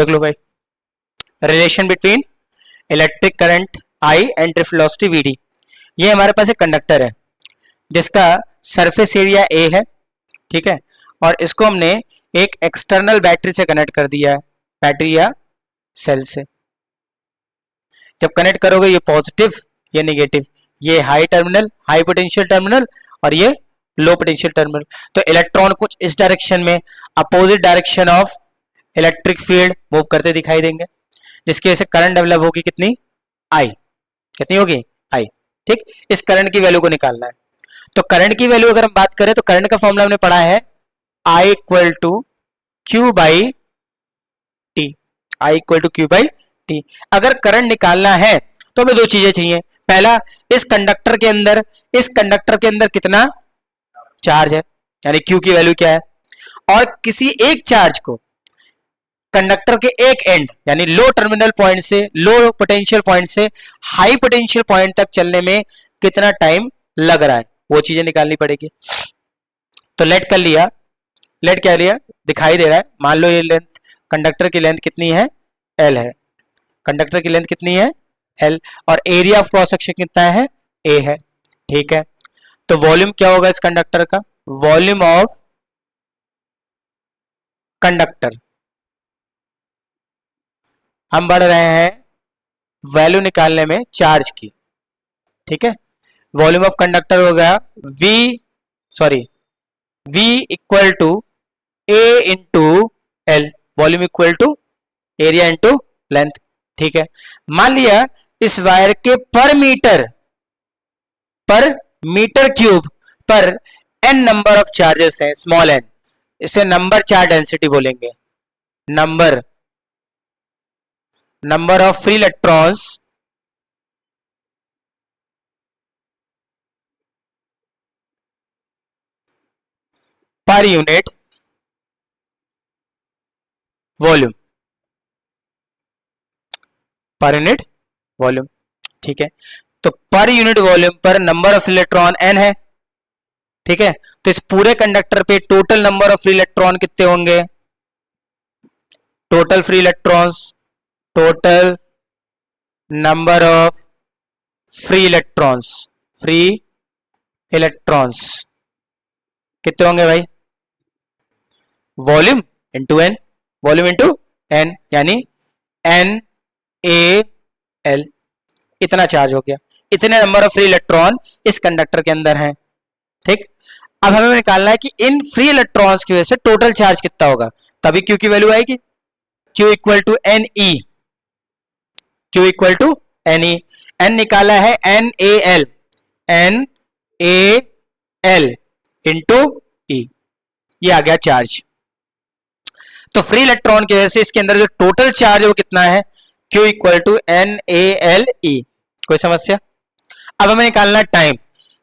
देख लो भाई, relation between electric current I and drift velocity V D. ये हमारे पास एक कंडक्टर है जिसका सरफेस एरिया ए है, ठीक है, और इसको हमने एक एक्सटर्नल बैटरी से कनेक्ट कर दिया है, बैटरी या सेल से। जब कनेक्ट करोगे ये पॉजिटिव, ये नेगेटिव, ये high terminal, high potential terminal, और ये लो पोटेंशियल टर्मिनल। तो इलेक्ट्रॉन कुछ इस डायरेक्शन में opposite direction of electric field move करते दिखाई देंगे, जिसकी वजह से करंट डेवलप होगी कितनी, आई। कितनी होगी, आई। ठीक, इस करंट की वैल्यू को निकालना है। तो करंट की वैल्यू अगर हम बात करें तो करंट का फॉर्मूला हमने पढ़ा है I equal to Q by T, I equal to Q by T. अगर करंट निकालना है तो हमें दो चीजें चाहिए। पहला, इस कंडक्टर के अंदर कितना चार्ज है, यानी क्यू की वैल्यू क्या है, और किसी एक चार्ज को कंडक्टर के एक एंड यानी लो टर्मिनल पॉइंट से, लो पोटेंशियल पॉइंट से हाई पोटेंशियल पॉइंट तक चलने में कितना टाइम लग रहा है, वो चीजें निकालनी पड़ेगी। तो लेट कर लिया, लेट क्या लिया, दिखाई दे रहा है। मान लो ये लेंथ, कंडक्टर की लेंथ कितनी है, एल है, कंडक्टर की लेंथ कितनी है, एल, और एरिया ऑफ क्रॉस सेक्शन कितना है, ए है। ठीक है, तो वॉल्यूम क्या होगा इस कंडक्टर का, वॉल्यूम ऑफ कंडक्टर। हम बढ़ रहे हैं वैल्यू निकालने में चार्ज की, ठीक है। वॉल्यूम ऑफ कंडक्टर हो गया V equal to A into L, volume equal to area into length. ठीक है, मान लिया इस वायर के पर मीटर क्यूब पर n नंबर ऑफ चार्जेस हैं, स्मॉल n, इसे नंबर चार्ज डेंसिटी बोलेंगे। Number of free electrons per unit volume, per unit volume. ठीक है, तो पर यूनिट वॉल्यूम पर नंबर ऑफ इलेक्ट्रॉन n है। ठीक है, तो इस पूरे कंडक्टर पे total number of free electron कितने होंगे, total free electrons, total number of free electrons कितने होंगे भाई, volume into N, volume into N, यानी एन ए एल, इतना चार्ज हो गया, इतने नंबर ऑफ फ्री इलेक्ट्रॉन इस कंडक्टर के अंदर हैं। ठीक, अब हमें निकालना है कि इन फ्री इलेक्ट्रॉन्स की वजह से टोटल चार्ज कितना होगा, तभी क्यू की वैल्यू आएगी, Q equal to N E, Q equal to N E. N निकाला है N A L into E, ये आ गया चार्ज। तो फ्री इलेक्ट्रॉन की वजह से इसके अंदर जो टोटल चार्ज है वो कितना है, Q equal to N A L E. कोई समस्या? अब हमें निकालना टाइम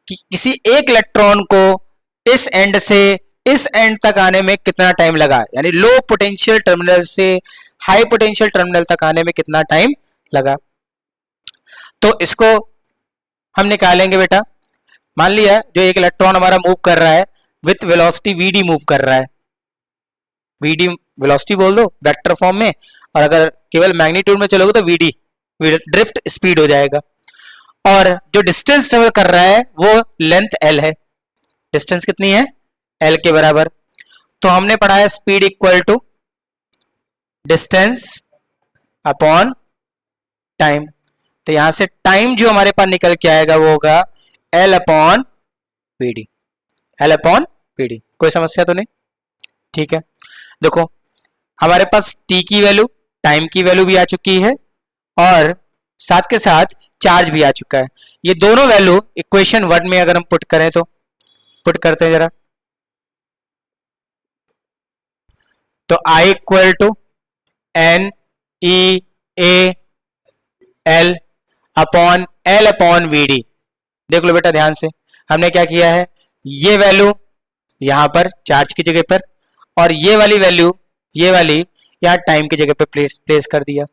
कि किसी एक इलेक्ट्रॉन को इस एंड से इस एंड तक आने में कितना टाइम लगा, यानी लो पोटेंशियल टर्मिनल से हाई पोटेंशियल टर्मिनल तक आने में कितना टाइम लगा। तो इसको हम निकालेंगे बेटा। मान लिया जो एक इलेक्ट्रॉन हमारा मूव कर रहा है विथ वेलोसिटी वीडी मूव कर रहा है, वीडी वेलोसिटी बोल दो वेक्टर फॉर्म में, और अगर केवल मैग्नीट्यूड में चलोगे तो वीडी ड्रिफ्ट स्पीड हो जाएगा। और जो डिस्टेंस ट्रेवल कर रहा है वो लेंथ एल है, डिस्टेंस कितनी है, एल के बराबर। तो हमने पढ़ा है speed equal to distance upon time. तो यहां से टाइम जो हमारे पास निकल के आएगा वो होगा L upon VD, L upon VD. कोई समस्या तो नहीं? ठीक है, देखो हमारे पास t की वैल्यू, टाइम की वैल्यू भी आ चुकी है और साथ के साथ चार्ज भी आ चुका है। ये दोनों वैल्यू इक्वेशन 1 में अगर हम पुट करें तो पुट करते हैं जरा, तो I equal to N E A L upon L upon V D. देख लो बेटा ध्यान से, हमने क्या किया है, ये वैल्यू यहां पर चार्ज की जगह पर और ये वाली वैल्यू, ये वाली यहां टाइम की जगह पर प्लेस कर दिया।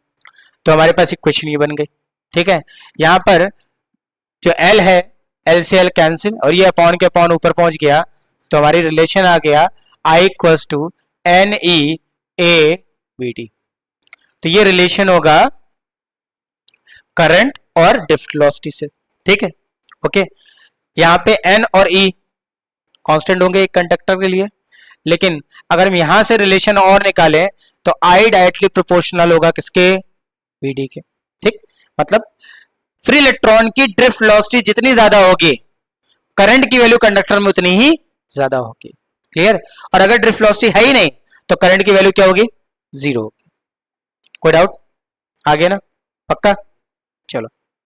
तो हमारे पास इक्वेशन ये बन गई। ठीक है, यहां पर जो एल है, एल से एल कैंसिल और ये अपॉन के अपॉन ऊपर पहुंच गया, तो हमारी रिलेशन आ गया I equals to N E A V D. तो ये रिलेशन होगा करंट और ड्रिफ्ट वेलोसिटी से, ठीक है। ओके, यहां पे एन और ई कांस्टेंट होंगे एक कंडक्टर के लिए, लेकिन अगर हम यहां से रिलेशन और निकालें तो आई डायरेक्टली प्रोपोर्शनल होगा किसके, वीडी के, ठीक। मतलब फ्री इलेक्ट्रॉन की ड्रिफ्ट वेलोसिटी जितनी ज्यादा होगी, करंट की वैल्यू कंडक्टर में उतनी ही ज्यादा होगी, क्लियर। और अगर ड्रिफ्ट वेलोसिटी है ही नहीं तो करंट की वैल्यू क्या होगी, जीरो होगी। कोई डाउट, आगे ना, पक्का, चलो।